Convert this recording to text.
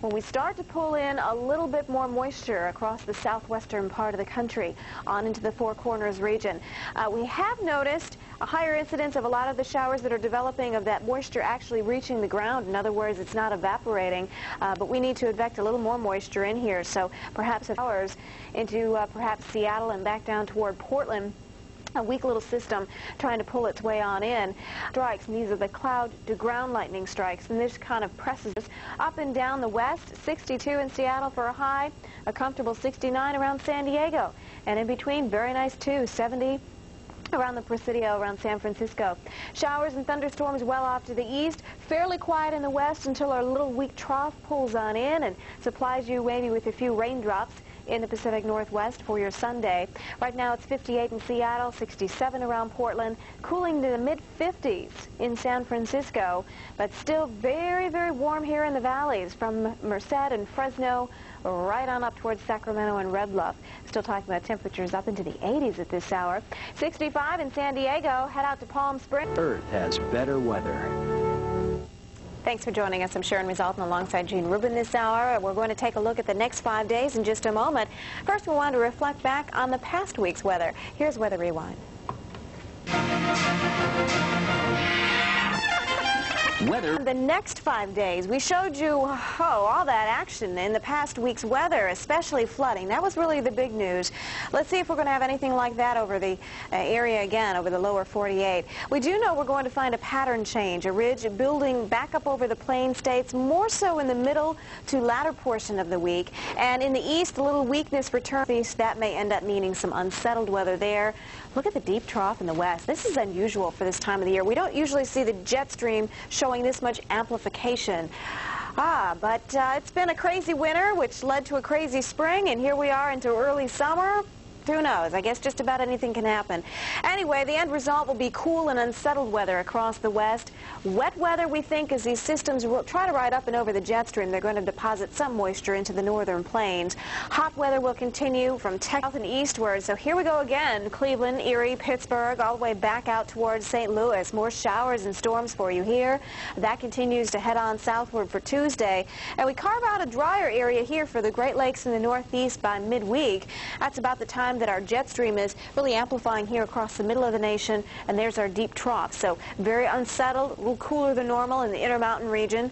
when we start to pull in a little bit more moisture across the southwestern part of the country on into the Four Corners region. We have noticed a higher incidence of a lot of the showers that are developing of that moisture actually reaching the ground. In other words, it's not evaporating, but we need to inject a little more moisture in here. So perhaps showers into perhaps Seattle and back down toward Portland. A weak little system trying to pull its way on in. Strikes, and these are the cloud to ground lightning strikes, and this kind of presses us up and down the west. 62 in Seattle for a high, a comfortable 69 around San Diego, and in between, very nice too, 70 around the Presidio, around San Francisco. Showers and thunderstorms well off to the east, fairly quiet in the west until our little weak trough pulls on in and supplies you maybe with a few raindrops in the Pacific Northwest for your Sunday. Right now it's 58 in Seattle, 67 around Portland, cooling to the mid-50s in San Francisco, but still very, very warm here in the valleys from Merced and Fresno right on up towards Sacramento and Red Bluff. Still talking about temperatures up into the 80s at this hour. 65 in San Diego. Head out to Palm Springs. Earth has better weather. Thanks for joining us. I'm Sharon Resultan alongside Gene Rubin this hour. We're going to take a look at the next 5 days in just a moment. First, we want to reflect back on the past week's weather. Here's Weather Rewind. Weather. The next 5 days, we showed you all that action in the past week's weather, especially flooding. That was really the big news. Let's see if we're going to have anything like that over the area again, over the lower 48. We do know we're going to find a pattern change, a ridge building back up over the plain states, more so in the middle to latter portion of the week. And in the east, a little weakness returns east. That may end up meaning some unsettled weather there. Look at the deep trough in the west. This is unusual for this time of the year. We don't usually see the jet stream showing this much amplification. But it's been a crazy winter, which led to a crazy spring, and here we are into early summer. Who knows? I guess just about anything can happen. Anyway, the end result will be cool and unsettled weather across the west. Wet weather, we think, as these systems will try to ride up and over the jet stream. They're going to deposit some moisture into the northern plains. Hot weather will continue from south and eastward. So here we go again. Cleveland, Erie, Pittsburgh, all the way back out towards St. Louis. More showers and storms for you here. That continues to head on southward for Tuesday. And we carve out a drier area here for the Great Lakes in the northeast by midweek. That's about the time that our jet stream is really amplifying here across the middle of the nation, and there's our deep trough. So very unsettled, a little cooler than normal in the Intermountain region.